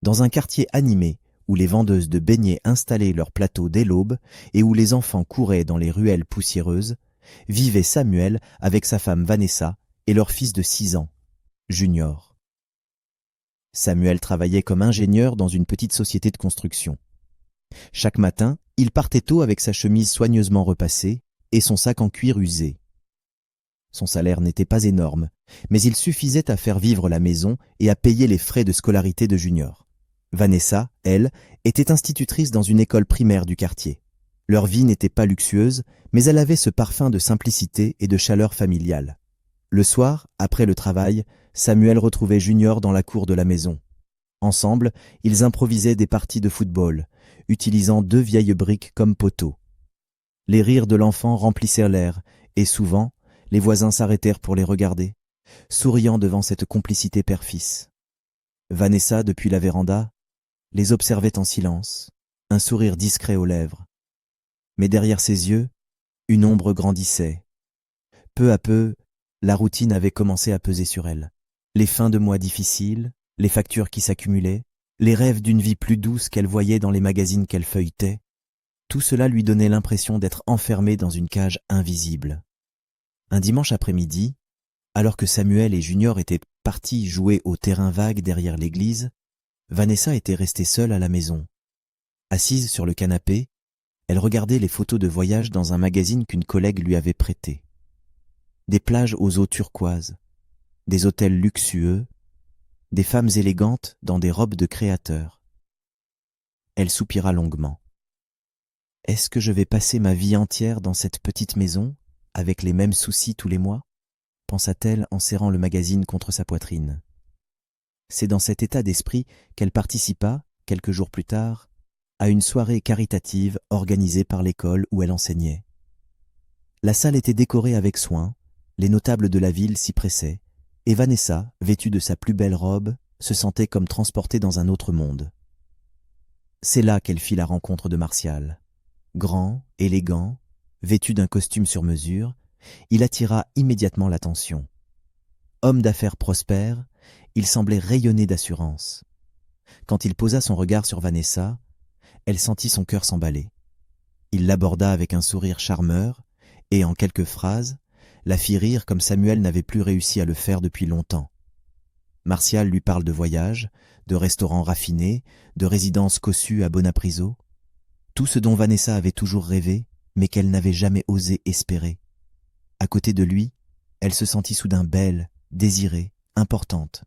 Dans un quartier animé, où les vendeuses de beignets installaient leurs plateaux dès l'aube et où les enfants couraient dans les ruelles poussiéreuses, vivait Samuel avec sa femme Vanessa et leur fils de 6 ans, Junior. Samuel travaillait comme ingénieur dans une petite société de construction. Chaque matin, il partait tôt avec sa chemise soigneusement repassée et son sac en cuir usé. Son salaire n'était pas énorme, mais il suffisait à faire vivre la maison et à payer les frais de scolarité de Junior. Vanessa, elle, était institutrice dans une école primaire du quartier. Leur vie n'était pas luxueuse, mais elle avait ce parfum de simplicité et de chaleur familiale. Le soir, après le travail, Samuel retrouvait Junior dans la cour de la maison. Ensemble, ils improvisaient des parties de football, utilisant 2 vieilles briques comme poteaux. Les rires de l'enfant remplissèrent l'air, et souvent, les voisins s'arrêtèrent pour les regarder, souriant devant cette complicité père-fils. Vanessa, depuis la véranda, les observait en silence, un sourire discret aux lèvres. Mais derrière ses yeux, une ombre grandissait. Peu à peu, la routine avait commencé à peser sur elle. Les fins de mois difficiles, les factures qui s'accumulaient, les rêves d'une vie plus douce qu'elle voyait dans les magazines qu'elle feuilletait, tout cela lui donnait l'impression d'être enfermée dans une cage invisible. Un dimanche après-midi, alors que Samuel et Junior étaient partis jouer au terrain vague derrière l'église, Vanessa était restée seule à la maison. Assise sur le canapé, elle regardait les photos de voyage dans un magazine qu'une collègue lui avait prêté. Des plages aux eaux turquoises, des hôtels luxueux, des femmes élégantes dans des robes de créateurs. Elle soupira longuement. « Est-ce que je vais passer ma vie entière dans cette petite maison, avec les mêmes soucis tous les mois ?» pensa-t-elle en serrant le magazine contre sa poitrine. C'est dans cet état d'esprit qu'elle participa, quelques jours plus tard, à une soirée caritative organisée par l'école où elle enseignait. La salle était décorée avec soin, les notables de la ville s'y pressaient, et Vanessa, vêtue de sa plus belle robe, se sentait comme transportée dans un autre monde. C'est là qu'elle fit la rencontre de Martial. Grand, élégant, vêtu d'un costume sur mesure, il attira immédiatement l'attention. Homme d'affaires prospère, il semblait rayonner d'assurance. Quand il posa son regard sur Vanessa, elle sentit son cœur s'emballer. Il l'aborda avec un sourire charmeur et, en quelques phrases, la fit rire comme Samuel n'avait plus réussi à le faire depuis longtemps. Martial lui parle de voyages, de restaurants raffinés, de résidences cossues à Bonapriso, tout ce dont Vanessa avait toujours rêvé, mais qu'elle n'avait jamais osé espérer. À côté de lui, elle se sentit soudain belle, désirée, importante.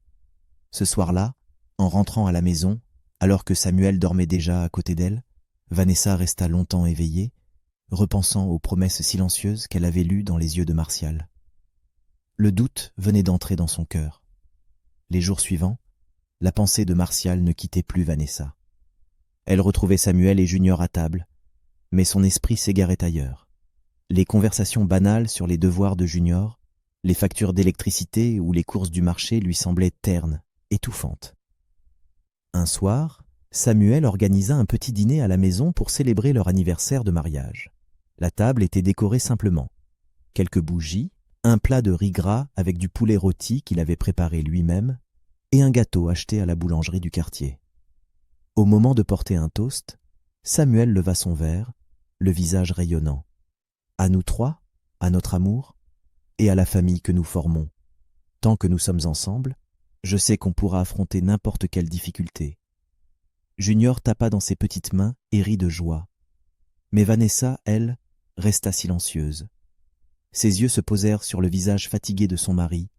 Ce soir-là, en rentrant à la maison, alors que Samuel dormait déjà à côté d'elle, Vanessa resta longtemps éveillée, repensant aux promesses silencieuses qu'elle avait lues dans les yeux de Martial. Le doute venait d'entrer dans son cœur. Les jours suivants, la pensée de Martial ne quittait plus Vanessa. Elle retrouvait Samuel et Junior à table, mais son esprit s'égarait ailleurs. Les conversations banales sur les devoirs de Junior, les factures d'électricité ou les courses du marché lui semblaient ternes, étouffantes. Un soir, Samuel organisa un petit dîner à la maison pour célébrer leur anniversaire de mariage. La table était décorée simplement. Quelques bougies, un plat de riz gras avec du poulet rôti qu'il avait préparé lui-même et un gâteau acheté à la boulangerie du quartier. Au moment de porter un toast, Samuel leva son verre, le visage rayonnant. À nous trois, à notre amour et à la famille que nous formons. Tant que nous sommes ensemble, je sais qu'on pourra affronter n'importe quelle difficulté. Junior tapa dans ses petites mains et rit de joie. Mais Vanessa, elle, resta silencieuse. Ses yeux se posèrent sur le visage fatigué de son mari,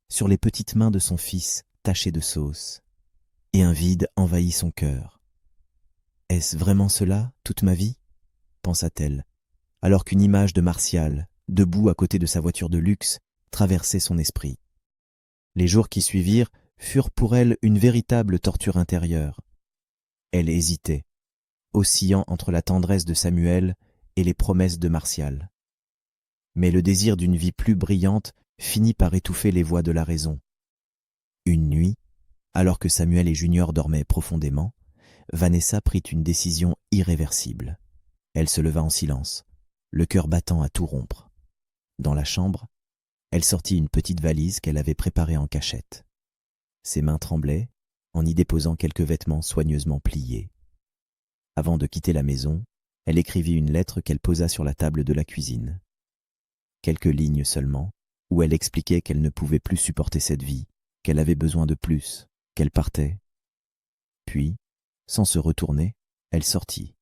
sur les petites mains de son fils tachées de sauce. Et un vide envahit son cœur. « Est-ce vraiment cela, toute ma vie ?» pensa-t-elle, alors qu'une image de Martial, debout à côté de sa voiture de luxe, traversait son esprit. Les jours qui suivirent furent pour elle une véritable torture intérieure. Elle hésitait, oscillant entre la tendresse de Samuel et les promesses de Martial. Mais le désir d'une vie plus brillante finit par étouffer les voix de la raison. Une nuit, alors que Samuel et Junior dormaient profondément, Vanessa prit une décision irréversible. Elle se leva en silence, le cœur battant à tout rompre. Dans la chambre, elle sortit une petite valise qu'elle avait préparée en cachette. Ses mains tremblaient, en y déposant quelques vêtements soigneusement pliés. Avant de quitter la maison, elle écrivit une lettre qu'elle posa sur la table de la cuisine. Quelques lignes seulement, où elle expliquait qu'elle ne pouvait plus supporter cette vie, qu'elle avait besoin de plus, qu'elle partait. Puis, sans se retourner, elle sortit.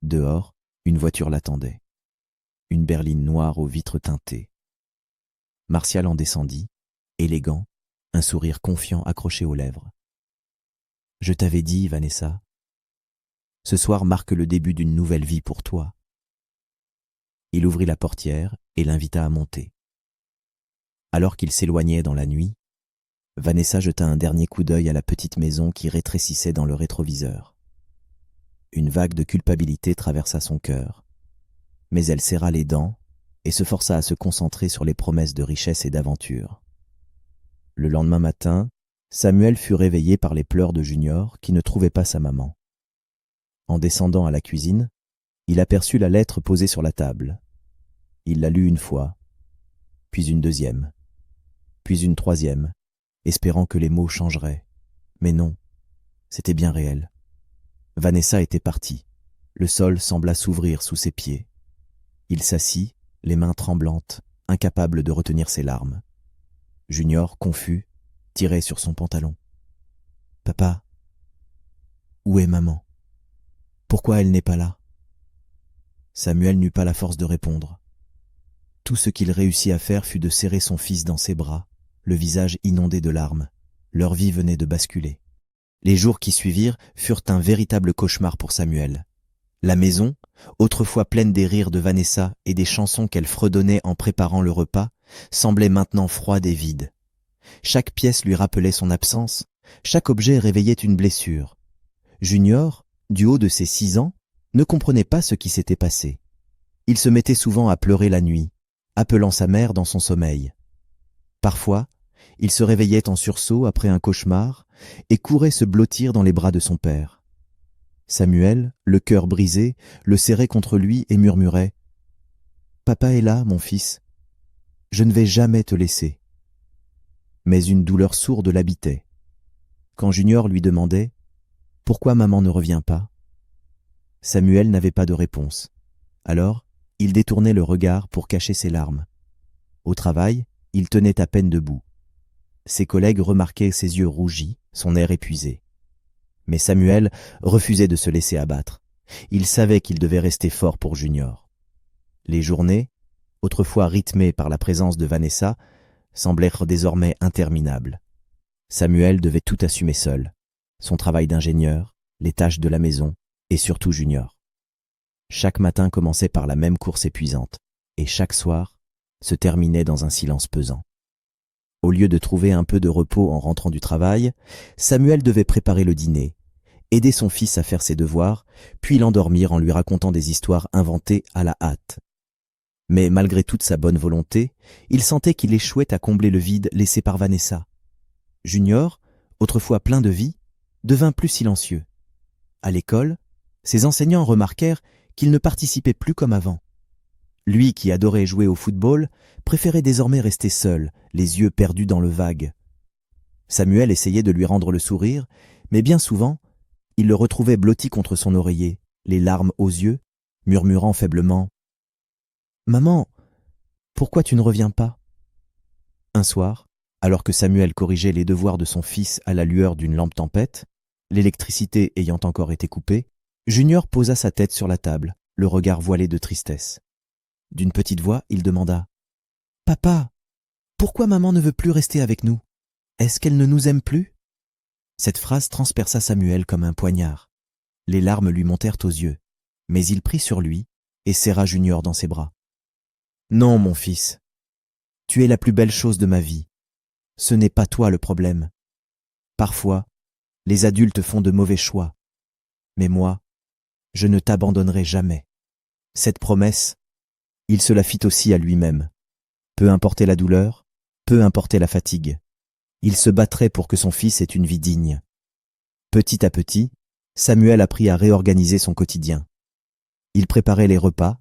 Dehors, une voiture l'attendait. Une berline noire aux vitres teintées. Martial en descendit, élégant, un sourire confiant accroché aux lèvres. « Je t'avais dit, Vanessa, ce soir marque le début d'une nouvelle vie pour toi. » Il ouvrit la portière et l'invita à monter. Alors qu'il s'éloignait dans la nuit, Vanessa jeta un dernier coup d'œil à la petite maison qui rétrécissait dans le rétroviseur. Une vague de culpabilité traversa son cœur, mais elle serra les dents et se força à se concentrer sur les promesses de richesse et d'aventure. Le lendemain matin, Samuel fut réveillé par les pleurs de Junior qui ne trouvait pas sa maman. En descendant à la cuisine, il aperçut la lettre posée sur la table. Il la lut une fois, puis une deuxième, puis une troisième, espérant que les mots changeraient. Mais non, c'était bien réel. Vanessa était partie. Le sol sembla s'ouvrir sous ses pieds. Il s'assit, les mains tremblantes, incapable de retenir ses larmes. Junior, confus, tirait sur son pantalon. « Papa, où est maman? Pourquoi elle n'est pas là ?» Samuel n'eut pas la force de répondre. Tout ce qu'il réussit à faire fut de serrer son fils dans ses bras, le visage inondé de larmes. Leur vie venait de basculer. Les jours qui suivirent furent un véritable cauchemar pour Samuel. La maison, autrefois pleine des rires de Vanessa et des chansons qu'elle fredonnait en préparant le repas, semblait maintenant froide et vide. Chaque pièce lui rappelait son absence, chaque objet réveillait une blessure. Junior, du haut de ses 6 ans, ne comprenait pas ce qui s'était passé. Il se mettait souvent à pleurer la nuit, appelant sa mère dans son sommeil. Parfois, il se réveillait en sursaut après un cauchemar et courait se blottir dans les bras de son père. Samuel, le cœur brisé, le serrait contre lui et murmurait « Papa est là, mon fils. Je ne vais jamais te laisser. » Mais une douleur sourde l'habitait. Quand Junior lui demandait « Pourquoi maman ne revient pas ?» Samuel n'avait pas de réponse. Alors, il détournait le regard pour cacher ses larmes. Au travail, il tenait à peine debout. Ses collègues remarquaient ses yeux rougis, son air épuisé. Mais Samuel refusait de se laisser abattre. Il savait qu'il devait rester fort pour Junior. Les journées, autrefois rythmées par la présence de Vanessa, semblèrent désormais interminables. Samuel devait tout assumer seul, son travail d'ingénieur, les tâches de la maison et surtout Junior. Chaque matin commençait par la même course épuisante et chaque soir se terminait dans un silence pesant. Au lieu de trouver un peu de repos en rentrant du travail, Samuel devait préparer le dîner, aider son fils à faire ses devoirs, puis l'endormir en lui racontant des histoires inventées à la hâte. Mais malgré toute sa bonne volonté, il sentait qu'il échouait à combler le vide laissé par Vanessa. Junior, autrefois plein de vie, devint plus silencieux. À l'école, ses enseignants remarquèrent qu'il ne participait plus comme avant. Lui qui adorait jouer au football, préférait désormais rester seul, les yeux perdus dans le vague. Samuel essayait de lui rendre le sourire, mais bien souvent, il le retrouvait blotti contre son oreiller, les larmes aux yeux, murmurant faiblement « Maman, pourquoi tu ne reviens pas ?» Un soir, alors que Samuel corrigeait les devoirs de son fils à la lueur d'une lampe tempête, l'électricité ayant encore été coupée, Junior posa sa tête sur la table, le regard voilé de tristesse. D'une petite voix, il demanda « Papa, pourquoi maman ne veut plus rester avec nous? Est-ce qu'elle ne nous aime plus ?» Cette phrase transperça Samuel comme un poignard. Les larmes lui montèrent aux yeux, mais il prit sur lui et serra Junior dans ses bras. « Non, mon fils, tu es la plus belle chose de ma vie. Ce n'est pas toi le problème. Parfois, les adultes font de mauvais choix. Mais moi, je ne t'abandonnerai jamais. » Cette promesse, il se la fit aussi à lui-même. Peu importait la douleur, peu importait la fatigue. Il se battrait pour que son fils ait une vie digne. Petit à petit, Samuel apprit à réorganiser son quotidien. Il préparait les repas,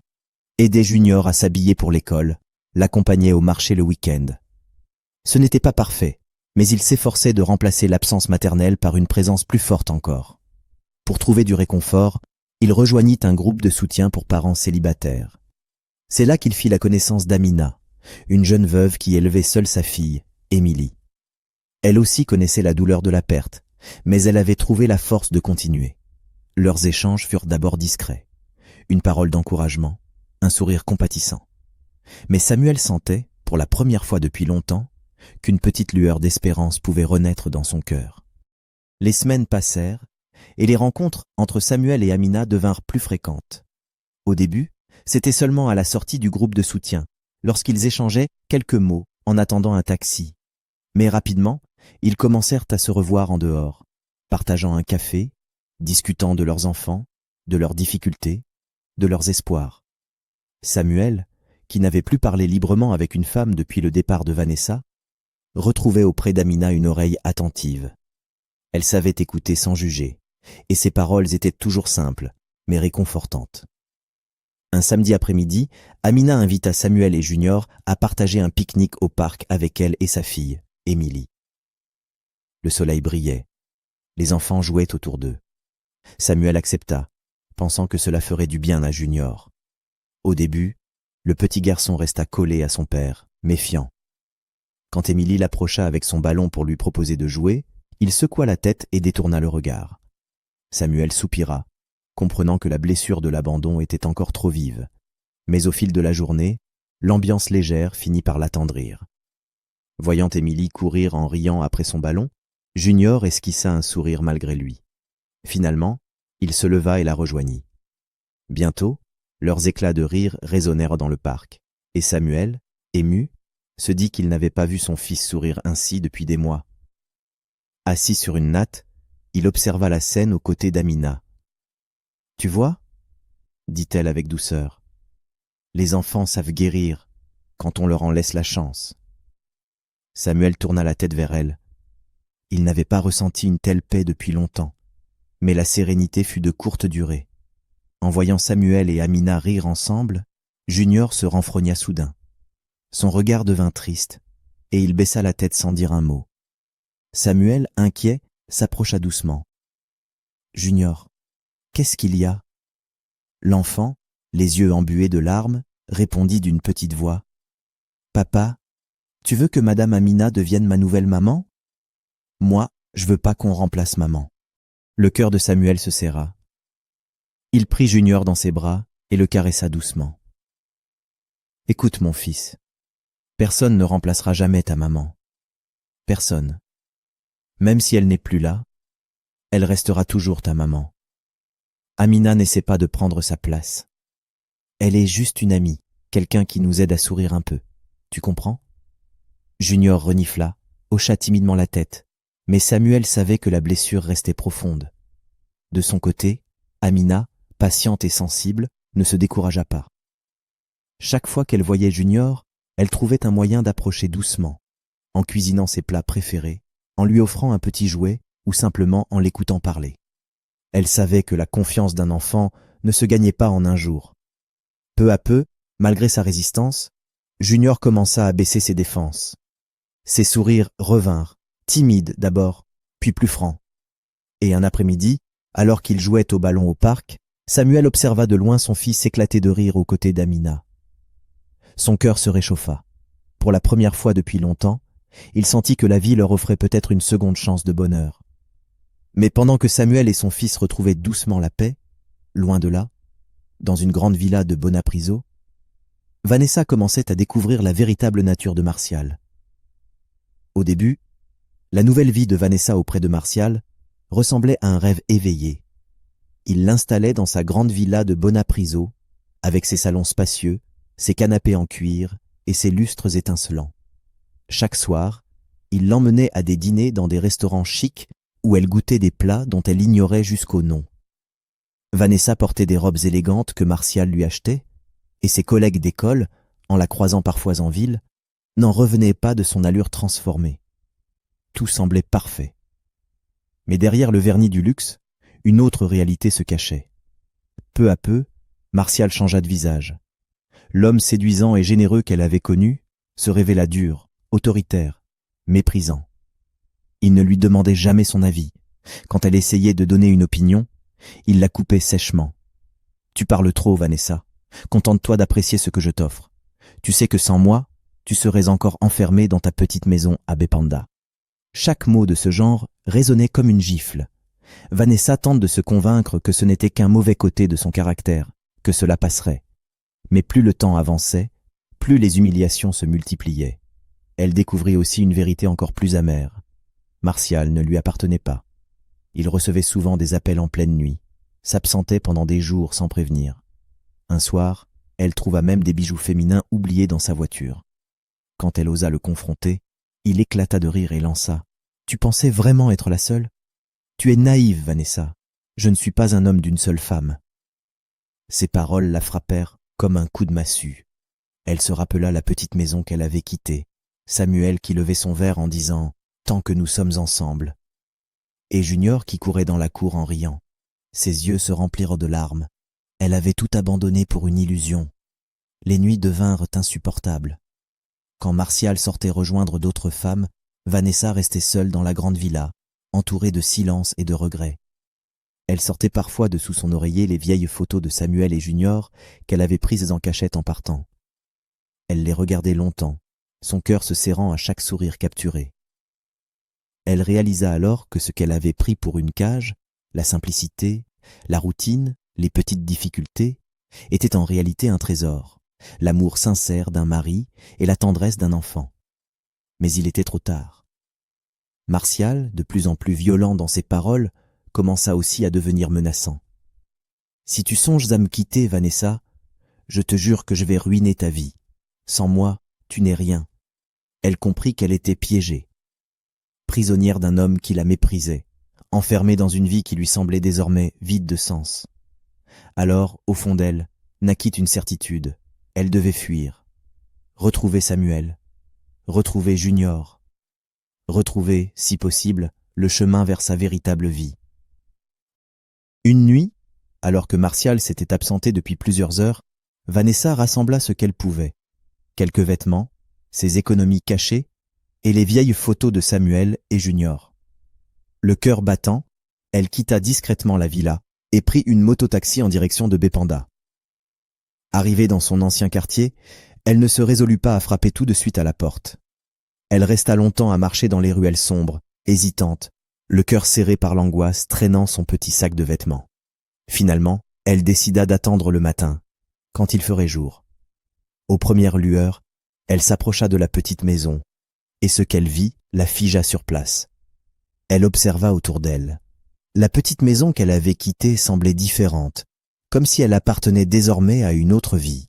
aidait Junior à s'habiller pour l'école, l'accompagnait au marché le week-end. Ce n'était pas parfait, Mais il s'efforçait de remplacer l'absence maternelle par une présence plus forte encore. Pour trouver du réconfort, il rejoignit un groupe de soutien pour parents célibataires. C'est là qu'il fit la connaissance d'Amina, une jeune veuve qui élevait seule sa fille, Émilie. Elle aussi connaissait la douleur de la perte, mais elle avait trouvé la force de continuer. Leurs échanges furent d'abord discrets. Une parole d'encouragement, un sourire compatissant. Mais Samuel sentait, pour la première fois depuis longtemps, qu'une petite lueur d'espérance pouvait renaître dans son cœur. Les semaines passèrent, et les rencontres entre Samuel et Amina devinrent plus fréquentes. Au début, c'était seulement à la sortie du groupe de soutien, lorsqu'ils échangeaient quelques mots en attendant un taxi. Mais rapidement, ils commencèrent à se revoir en dehors, partageant un café, discutant de leurs enfants, de leurs difficultés, de leurs espoirs. Samuel, qui n'avait plus parlé librement avec une femme depuis le départ de Vanessa, retrouvait auprès d'Amina une oreille attentive. Elle savait écouter sans juger, et ses paroles étaient toujours simples, mais réconfortantes. Un samedi après-midi, Amina invita Samuel et Junior à partager un pique-nique au parc avec elle et sa fille, Émilie. Le soleil brillait. Les enfants jouaient autour d'eux. Samuel accepta, pensant que cela ferait du bien à Junior. Au début, le petit garçon resta collé à son père, méfiant. Quand Émilie l'approcha avec son ballon pour lui proposer de jouer, il secoua la tête et détourna le regard. Samuel soupira, comprenant que la blessure de l'abandon était encore trop vive. Mais au fil de la journée, l'ambiance légère finit par l'attendrir. Voyant Émilie courir en riant après son ballon, Junior esquissa un sourire malgré lui. Finalement, il se leva et la rejoignit. Bientôt, leurs éclats de rire résonnèrent dans le parc, et Samuel, ému, se dit qu'il n'avait pas vu son fils sourire ainsi depuis des mois. Assis sur une natte, il observa la scène aux côtés d'Amina. « Tu vois » dit-elle avec douceur. « Les enfants savent guérir quand on leur en laisse la chance. » Samuel tourna la tête vers elle. Il n'avait pas ressenti une telle paix depuis longtemps, mais la sérénité fut de courte durée. En voyant Samuel et Amina rire ensemble, Junior se renfrogna soudain. Son regard devint triste, et il baissa la tête sans dire un mot. Samuel, inquiet, s'approcha doucement. « Junior, qu'est-ce qu'il y a ?» L'enfant, les yeux embués de larmes, répondit d'une petite voix. « Papa, tu veux que Madame Amina devienne ma nouvelle maman ? Moi, je veux pas qu'on remplace maman. » Le cœur de Samuel se serra. Il prit Junior dans ses bras et le caressa doucement. « Écoute mon fils, personne ne remplacera jamais ta maman. Personne. Même si elle n'est plus là, elle restera toujours ta maman. Amina n'essaie pas de prendre sa place. Elle est juste une amie, quelqu'un qui nous aide à sourire un peu. Tu comprends ?» Junior renifla, hocha timidement la tête, mais Samuel savait que la blessure restait profonde. De son côté, Amina, patiente et sensible, ne se découragea pas. Chaque fois qu'elle voyait Junior, elle trouvait un moyen d'approcher doucement, en cuisinant ses plats préférés, en lui offrant un petit jouet ou simplement en l'écoutant parler. Elle savait que la confiance d'un enfant ne se gagnait pas en un jour. Peu à peu, malgré sa résistance, Junior commença à baisser ses défenses. Ses sourires revinrent, timides d'abord, puis plus francs. Et un après-midi, alors qu'il jouait au ballon au parc, Samuel observa de loin son fils éclater de rire aux côtés d'Amina. Son cœur se réchauffa. Pour la première fois depuis longtemps, il sentit que la vie leur offrait peut-être une seconde chance de bonheur. Mais pendant que Samuel et son fils retrouvaient doucement la paix, loin de là, dans une grande villa de Bonapriso, Vanessa commençait à découvrir la véritable nature de Martial. Au début, la nouvelle vie de Vanessa auprès de Martial ressemblait à un rêve éveillé. Il l'installait dans sa grande villa de Bonapriso, avec ses salons spacieux, ses canapés en cuir et ses lustres étincelants. Chaque soir, il l'emmenait à des dîners dans des restaurants chics où elle goûtait des plats dont elle ignorait jusqu'au nom. Vanessa portait des robes élégantes que Martial lui achetait, et ses collègues d'école, en la croisant parfois en ville, n'en revenaient pas de son allure transformée. Tout semblait parfait. Mais derrière le vernis du luxe, une autre réalité se cachait. Peu à peu, Martial changea de visage. L'homme séduisant et généreux qu'elle avait connu se révéla dur, autoritaire, méprisant. Il ne lui demandait jamais son avis. Quand elle essayait de donner une opinion, il la coupait sèchement. « Tu parles trop, Vanessa. Contente-toi d'apprécier ce que je t'offre. Tu sais que sans moi, tu serais encore enfermée dans ta petite maison à Bepanda. » Chaque mot de ce genre résonnait comme une gifle. Vanessa tente de se convaincre que ce n'était qu'un mauvais côté de son caractère, que cela passerait. Mais plus le temps avançait, plus les humiliations se multipliaient. Elle découvrit aussi une vérité encore plus amère. Martial ne lui appartenait pas. Il recevait souvent des appels en pleine nuit, s'absentait pendant des jours sans prévenir. Un soir, elle trouva même des bijoux féminins oubliés dans sa voiture. Quand elle osa le confronter, il éclata de rire et lança « Tu pensais vraiment être la seule ? Tu es naïve, Vanessa. Je ne suis pas un homme d'une seule femme. » Ces paroles la frappèrent comme un coup de massue. Elle se rappela la petite maison qu'elle avait quittée, Samuel qui levait son verre en disant « Tant que nous sommes ensemble », et Junior qui courait dans la cour en riant. Ses yeux se remplirent de larmes. Elle avait tout abandonné pour une illusion. Les nuits devinrent insupportables. Quand Martial sortait rejoindre d'autres femmes, Vanessa restait seule dans la grande villa, entourée de silence et de regrets. Elle sortait parfois de sous son oreiller les vieilles photos de Samuel et Junior qu'elle avait prises en cachette en partant. Elle les regardait longtemps, son cœur se serrant à chaque sourire capturé. Elle réalisa alors que ce qu'elle avait pris pour une cage, la simplicité, la routine, les petites difficultés, était en réalité un trésor, l'amour sincère d'un mari et la tendresse d'un enfant. Mais il était trop tard. Martial, de plus en plus violent dans ses paroles, commença aussi à devenir menaçant. « Si tu songes à me quitter, Vanessa, je te jure que je vais ruiner ta vie. Sans moi, tu n'es rien. » Elle comprit qu'elle était piégée. Prisonnière d'un homme qui la méprisait, enfermée dans une vie qui lui semblait désormais vide de sens. Alors, au fond d'elle, naquit une certitude. Elle devait fuir. Retrouver Samuel. Retrouver Junior. Retrouver, si possible, le chemin vers sa véritable vie. Une nuit, alors que Martial s'était absenté depuis plusieurs heures, Vanessa rassembla ce qu'elle pouvait. Quelques vêtements, ses économies cachées, et les vieilles photos de Samuel et Junior. Le cœur battant, elle quitta discrètement la villa et prit une mototaxi en direction de Bepanda. Arrivée dans son ancien quartier, elle ne se résolut pas à frapper tout de suite à la porte. Elle resta longtemps à marcher dans les ruelles sombres, hésitante, le cœur serré par l'angoisse, traînant son petit sac de vêtements. Finalement, elle décida d'attendre le matin, quand il ferait jour. Aux premières lueurs, elle s'approcha de la petite maison, et ce qu'elle vit la figea sur place. Elle observa autour d'elle. La petite maison qu'elle avait quittée semblait différente, comme si elle appartenait désormais à une autre vie.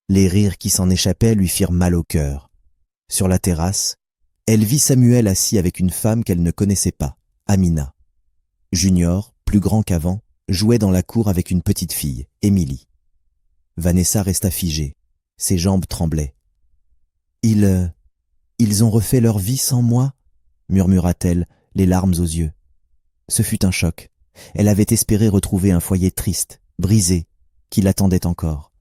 Les rires qui s'en échappaient lui firent mal au cœur. Sur la terrasse, elle vit Samuel assis avec une femme qu'elle ne connaissait pas, Amina. Junior, plus grand qu'avant, jouait dans la cour avec une petite fille, Émilie. Vanessa resta figée, ses jambes tremblaient. Ils ont refait leur vie sans moi » murmura-t-elle, les larmes aux yeux. Ce fut un choc. Elle avait espéré retrouver un foyer triste, brisé, qui l'attendait encore.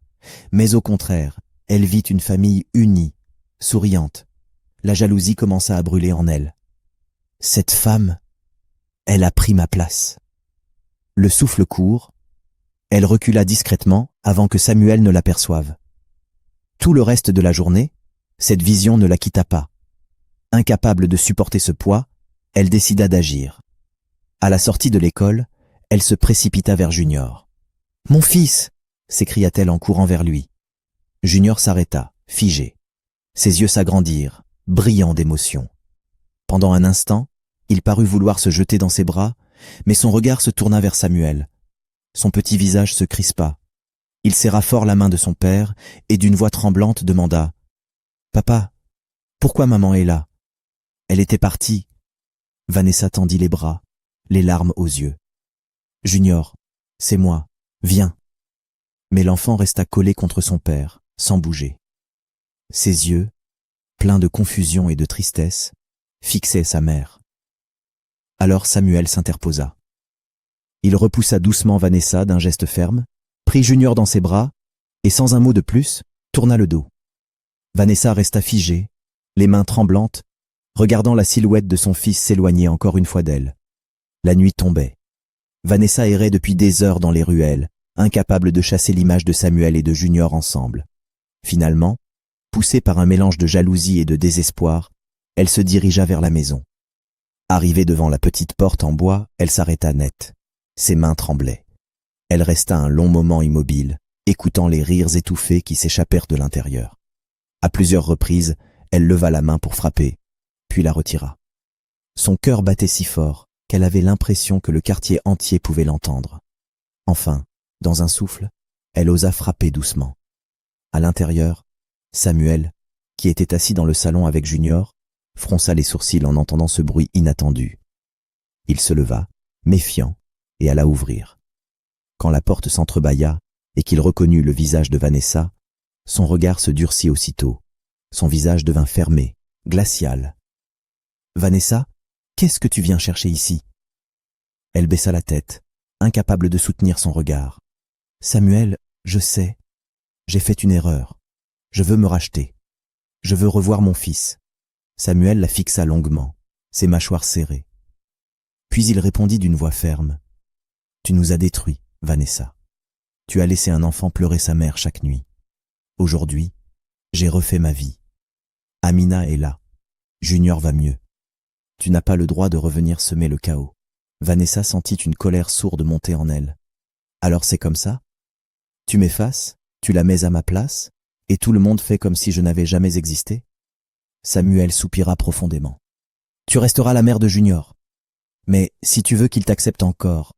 Mais au contraire, elle vit une famille unie, souriante. La jalousie commença à brûler en elle. Cette femme, elle a pris ma place. Le souffle court, elle recula discrètement avant que Samuel ne l'aperçoive. Tout le reste de la journée, cette vision ne la quitta pas. Incapable de supporter ce poids, elle décida d'agir. À la sortie de l'école, elle se précipita vers Junior. « Mon fils !» s'écria-t-elle en courant vers lui. Junior s'arrêta, figé. Ses yeux s'agrandirent, brillants d'émotion. Pendant un instant, il parut vouloir se jeter dans ses bras, mais son regard se tourna vers Samuel. Son petit visage se crispa. Il serra fort la main de son père et d'une voix tremblante demanda « Papa, pourquoi maman est là ?» Elle était partie. Vanessa tendit les bras, les larmes aux yeux. « Junior, c'est moi, viens. » Mais l'enfant resta collé contre son père, sans bouger. Ses yeux, pleins de confusion et de tristesse, fixaient sa mère. Alors Samuel s'interposa. Il repoussa doucement Vanessa d'un geste ferme, prit Junior dans ses bras et sans un mot de plus, tourna le dos. Vanessa resta figée, les mains tremblantes, regardant la silhouette de son fils s'éloigner encore une fois d'elle. La nuit tombait. Vanessa errait depuis des heures dans les ruelles, incapable de chasser l'image de Samuel et de Junior ensemble. Finalement, poussée par un mélange de jalousie et de désespoir, elle se dirigea vers la maison. Arrivée devant la petite porte en bois, elle s'arrêta net. Ses mains tremblaient. Elle resta un long moment immobile, écoutant les rires étouffés qui s'échappèrent de l'intérieur. À plusieurs reprises, elle leva la main pour frapper, puis la retira. Son cœur battait si fort qu'elle avait l'impression que le quartier entier pouvait l'entendre. Enfin, dans un souffle, elle osa frapper doucement. À l'intérieur, Samuel, qui était assis dans le salon avec Junior, fronça les sourcils en entendant ce bruit inattendu. Il se leva, méfiant, et alla ouvrir. Quand la porte s'entrebâilla et qu'il reconnut le visage de Vanessa, son regard se durcit aussitôt. Son visage devint fermé, glacial. « Vanessa, qu'est-ce que tu viens chercher ici ?» Elle baissa la tête, incapable de soutenir son regard. « Samuel, je sais, j'ai fait une erreur. Je veux me racheter. Je veux revoir mon fils. » Samuel la fixa longuement, ses mâchoires serrées. Puis il répondit d'une voix ferme. « Tu nous as détruits, Vanessa. Tu as laissé un enfant pleurer sa mère chaque nuit. Aujourd'hui, j'ai refait ma vie. Amina est là. Junior va mieux. Tu n'as pas le droit de revenir semer le chaos. » Vanessa sentit une colère sourde monter en elle. « Alors c'est comme ça? Tu m'effaces, tu la mets à ma place, et tout le monde fait comme si je n'avais jamais existé ?» Samuel soupira profondément. « Tu resteras la mère de Junior. Mais si tu veux qu'il t'accepte encore,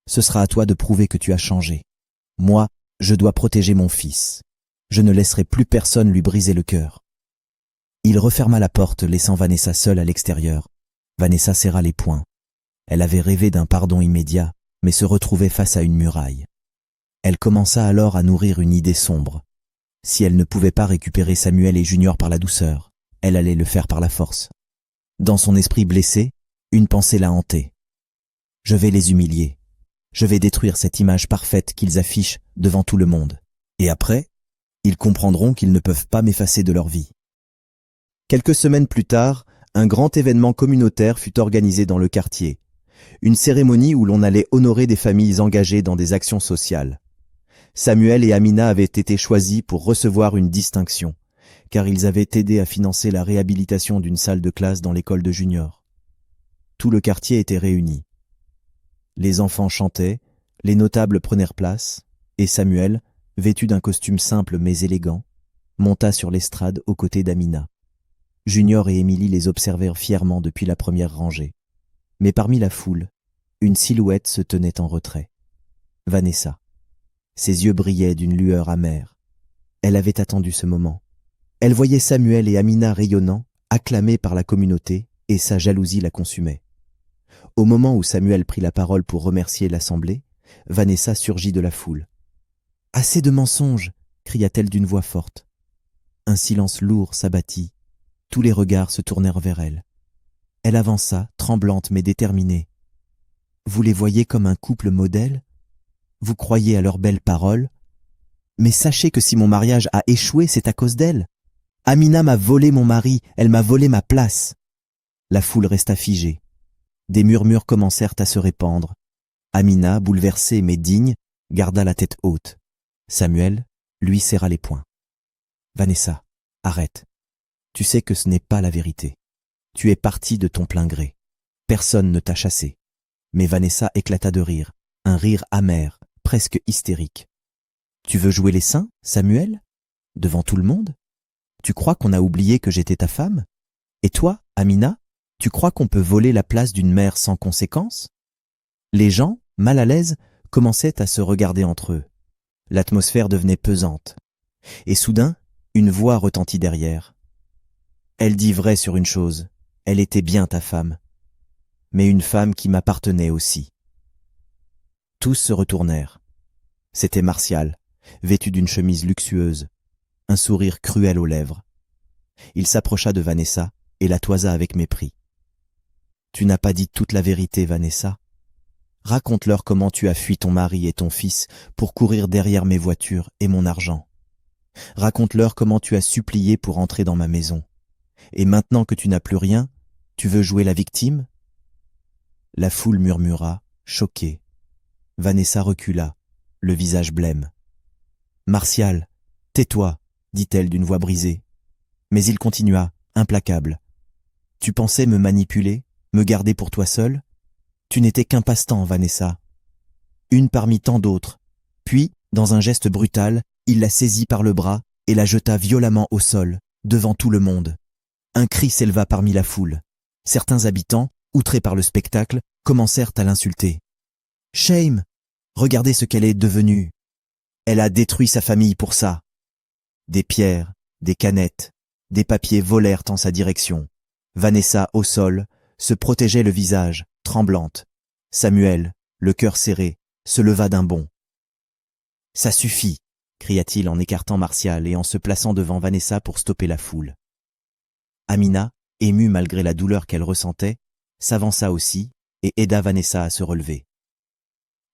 ce sera à toi de prouver que tu as changé. Moi, je dois protéger mon fils. Je ne laisserai plus personne lui briser le cœur. » Il referma la porte, laissant Vanessa seule à l'extérieur. Vanessa serra les poings. Elle avait rêvé d'un pardon immédiat, mais se retrouvait face à une muraille. Elle commença alors à nourrir une idée sombre. Si elle ne pouvait pas récupérer Samuel et Junior par la douceur, elle allait le faire par la force. Dans son esprit blessé, une pensée la hantait. « Je vais les humilier. Je vais détruire cette image parfaite qu'ils affichent devant tout le monde. Et après, ils comprendront qu'ils ne peuvent pas m'effacer de leur vie. » Quelques semaines plus tard, un grand événement communautaire fut organisé dans le quartier. Une cérémonie où l'on allait honorer des familles engagées dans des actions sociales. Samuel et Amina avaient été choisis pour recevoir une distinction, car ils avaient aidé à financer la réhabilitation d'une salle de classe dans l'école de Junior. Tout le quartier était réuni. Les enfants chantaient, les notables prenèrent place, et Samuel, vêtu d'un costume simple mais élégant, monta sur l'estrade aux côtés d'Amina. Junior et Émilie les observèrent fièrement depuis la première rangée. Mais parmi la foule, une silhouette se tenait en retrait. Vanessa. Ses yeux brillaient d'une lueur amère. Elle avait attendu ce moment. Elle voyait Samuel et Amina rayonnants, acclamés par la communauté, et sa jalousie la consumait. Au moment où Samuel prit la parole pour remercier l'assemblée, Vanessa surgit de la foule. « Assez de mensonges !» cria-t-elle d'une voix forte. Un silence lourd s'abattit. Tous les regards se tournèrent vers elle. Elle avança, tremblante mais déterminée. « Vous les voyez comme un couple modèle? Vous croyez à leurs belles paroles? Mais sachez que si mon mariage a échoué, c'est à cause d'elle. Amina m'a volé mon mari, elle m'a volé ma place. » La foule resta figée. Des murmures commencèrent à se répandre. Amina, bouleversée mais digne, garda la tête haute. Samuel lui serra les poings. « Vanessa, arrête. Tu sais que ce n'est pas la vérité. Tu es partie de ton plein gré. Personne ne t'a chassé. » Mais Vanessa éclata de rire, un rire amer, presque hystérique. « Tu veux jouer les saints, Samuel? Devant tout le monde? Tu crois qu'on a oublié que j'étais ta femme? Et toi, Amina, tu crois qu'on peut voler la place d'une mère sans conséquence ?» Les gens, mal à l'aise, commençaient à se regarder entre eux. L'atmosphère devenait pesante. Et soudain, une voix retentit derrière. « Elle dit vrai sur une chose, elle était bien ta femme, mais une femme qui m'appartenait aussi. » Tous se retournèrent. C'était Martial, vêtu d'une chemise luxueuse, un sourire cruel aux lèvres. Il s'approcha de Vanessa et la toisa avec mépris. « Tu n'as pas dit toute la vérité, Vanessa. Raconte-leur comment tu as fui ton mari et ton fils pour courir derrière mes voitures et mon argent. Raconte-leur comment tu as supplié pour entrer dans ma maison. Et maintenant que tu n'as plus rien, Tu veux jouer la victime ?» La foule murmura, choquée. Vanessa recula, le visage blême. « Martial, tais-toi, dit-elle d'une voix brisée. Mais il continua, implacable. « Tu pensais me manipuler, me garder pour toi seule ? Tu n'étais qu'un passe-temps, Vanessa. » Une parmi tant d'autres. Puis, dans un geste brutal, il la saisit par le bras et la jeta violemment au sol, devant tout le monde. Un cri s'éleva parmi la foule. Certains habitants, outrés par le spectacle, commencèrent à l'insulter. « Shame ! Regardez ce qu'elle est devenue. Elle a détruit sa famille pour ça. » Des pierres, des canettes, des papiers volèrent en sa direction. Vanessa, au sol, se protégeait le visage, tremblante. Samuel, le cœur serré, se leva d'un bond. « Ça suffit !» cria-t-il en écartant Martial et en se plaçant devant Vanessa pour stopper la foule. Amina, émue malgré la douleur qu'elle ressentait, s'avança aussi et aida Vanessa à se relever.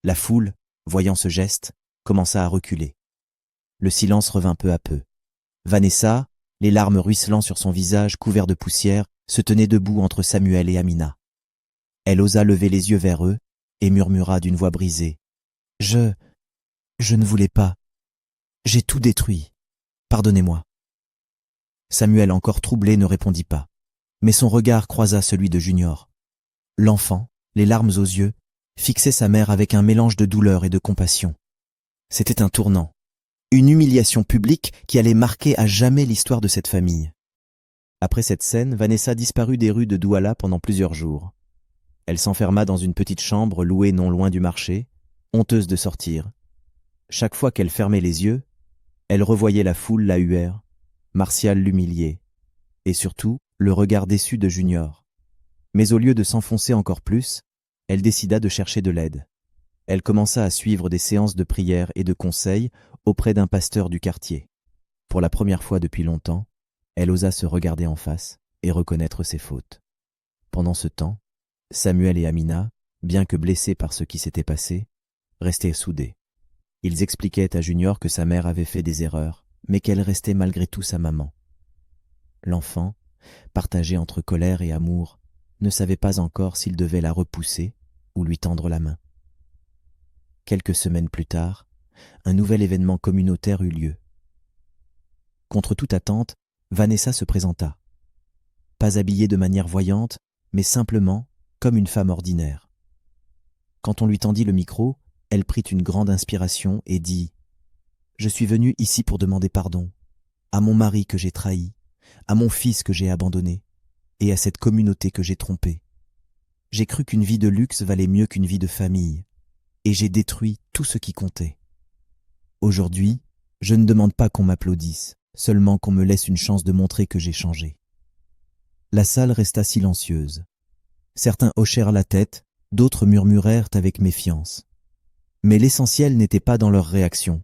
La foule, voyant ce geste, commença à reculer. Le silence revint peu à peu. Vanessa, les larmes ruisselant sur son visage couvert de poussière, se tenait debout entre Samuel et Amina. Elle osa lever les yeux vers eux et murmura d'une voix brisée. « Je ne voulais pas. J'ai tout détruit. Pardonnez-moi. » Samuel, encore troublé, ne répondit pas, mais son regard croisa celui de Junior. L'enfant, les larmes aux yeux, fixait sa mère avec un mélange de douleur et de compassion. C'était un tournant, une humiliation publique qui allait marquer à jamais l'histoire de cette famille. Après cette scène, Vanessa disparut des rues de Douala pendant plusieurs jours. Elle s'enferma dans une petite chambre louée non loin du marché, honteuse de sortir. Chaque fois qu'elle fermait les yeux, elle revoyait la foule la huer, Martial l'humilier, et surtout le regard déçu de Junior. Mais au lieu de s'enfoncer encore plus, elle décida de chercher de l'aide. Elle commença à suivre des séances de prière et de conseil auprès d'un pasteur du quartier. Pour la première fois depuis longtemps, elle osa se regarder en face et reconnaître ses fautes. Pendant ce temps, Samuel et Amina, bien que blessés par ce qui s'était passé, restaient soudés. Ils expliquaient à Junior que sa mère avait fait des erreurs, mais qu'elle restait malgré tout sa maman. L'enfant, partagé entre colère et amour, ne savait pas encore s'il devait la repousser ou lui tendre la main. Quelques semaines plus tard, un nouvel événement communautaire eut lieu. Contre toute attente, Vanessa se présenta. Pas habillée de manière voyante, mais simplement comme une femme ordinaire. Quand on lui tendit le micro, elle prit une grande inspiration et dit « Je suis venue ici pour demander pardon, à mon mari que j'ai trahi, à mon fils que j'ai abandonné, et à cette communauté que j'ai trompée. J'ai cru qu'une vie de luxe valait mieux qu'une vie de famille, et j'ai détruit tout ce qui comptait. Aujourd'hui, je ne demande pas qu'on m'applaudisse, seulement qu'on me laisse une chance de montrer que j'ai changé. » La salle resta silencieuse. Certains hochèrent la tête, d'autres murmurèrent avec méfiance. Mais l'essentiel n'était pas dans leur réaction.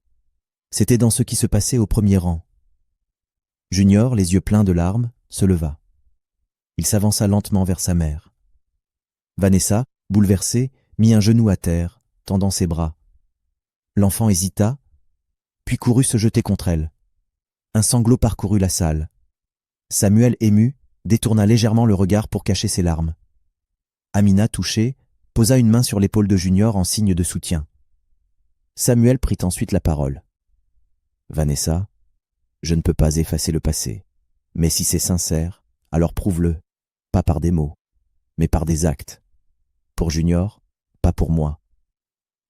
C'était dans ce qui se passait au premier rang. Junior, les yeux pleins de larmes, se leva. Il s'avança lentement vers sa mère. Vanessa, bouleversée, mit un genou à terre, tendant ses bras. L'enfant hésita, puis courut se jeter contre elle. Un sanglot parcourut la salle. Samuel, ému, détourna légèrement le regard pour cacher ses larmes. Amina, touchée, posa une main sur l'épaule de Junior en signe de soutien. Samuel prit ensuite la parole. « Vanessa, je ne peux pas effacer le passé, mais si c'est sincère, alors prouve-le, pas par des mots, mais par des actes. Pour Junior, pas pour moi. »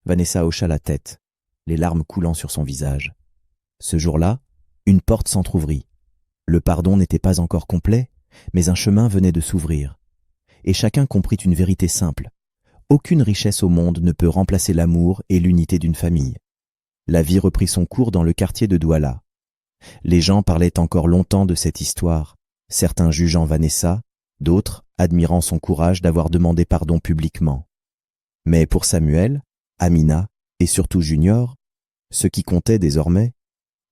Vanessa hocha la tête, les larmes coulant sur son visage. Ce jour-là, une porte s'entr'ouvrit. Le pardon n'était pas encore complet, mais un chemin venait de s'ouvrir. Et chacun comprit une vérité simple. Aucune richesse au monde ne peut remplacer l'amour et l'unité d'une famille. La vie reprit son cours dans le quartier de Douala. Les gens parlaient encore longtemps de cette histoire, certains jugeant Vanessa, d'autres admirant son courage d'avoir demandé pardon publiquement. Mais pour Samuel, Amina et surtout Junior, ce qui comptait désormais,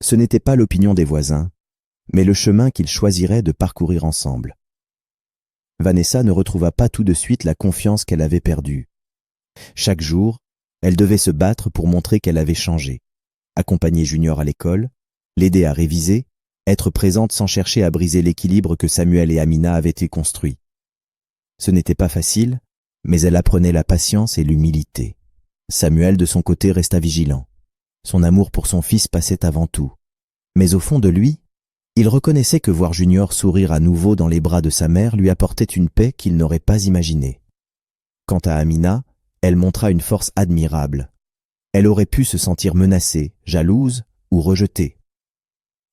ce n'était pas l'opinion des voisins, mais le chemin qu'ils choisiraient de parcourir ensemble. Vanessa ne retrouva pas tout de suite la confiance qu'elle avait perdue. Chaque jour, elle devait se battre pour montrer qu'elle avait changé, accompagner Junior à l'école, l'aider à réviser, être présente sans chercher à briser l'équilibre que Samuel et Amina avaient construit. Ce n'était pas facile, mais elle apprenait la patience et l'humilité. Samuel, de son côté, resta vigilant. Son amour pour son fils passait avant tout. Mais au fond de lui, il reconnaissait que voir Junior sourire à nouveau dans les bras de sa mère lui apportait une paix qu'il n'aurait pas imaginée. Quant à Amina, elle montra une force admirable. Elle aurait pu se sentir menacée, jalouse ou rejetée.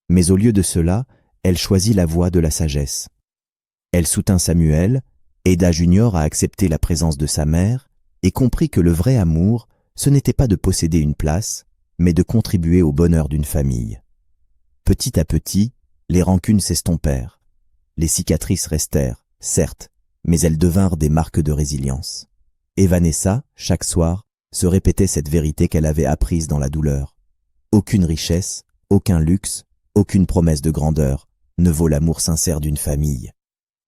Mais au lieu de cela, elle choisit la voie de la sagesse. Elle soutint Samuel, aida Junior à accepter la présence de sa mère et comprit que le vrai amour, ce n'était pas de posséder une place, mais de contribuer au bonheur d'une famille. Petit à petit, les rancunes s'estompèrent. Les cicatrices restèrent, certes, mais elles devinrent des marques de résilience. Et Vanessa, chaque soir, se répétait cette vérité qu'elle avait apprise dans la douleur. Aucune richesse, aucun luxe, aucune promesse de grandeur ne vaut l'amour sincère d'une famille.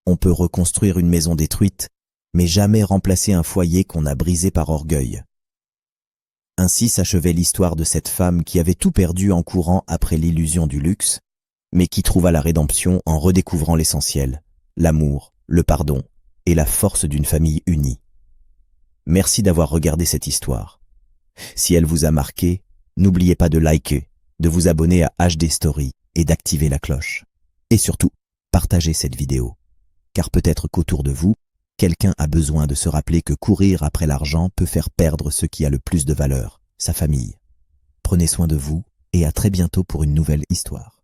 On peut reconstruire une maison détruite, mais jamais remplacer un foyer qu'on a brisé par orgueil. Ainsi s'achevait l'histoire de cette femme qui avait tout perdu en courant après l'illusion du luxe, mais qui trouva la rédemption en redécouvrant l'essentiel, l'amour, le pardon et la force d'une famille unie. Merci d'avoir regardé cette histoire. Si elle vous a marqué, n'oubliez pas de liker, de vous abonner à HD Story et d'activer la cloche. Et surtout, partagez cette vidéo. Car peut-être qu'autour de vous, quelqu'un a besoin de se rappeler que courir après l'argent peut faire perdre ce qui a le plus de valeur, sa famille. Prenez soin de vous et à très bientôt pour une nouvelle histoire.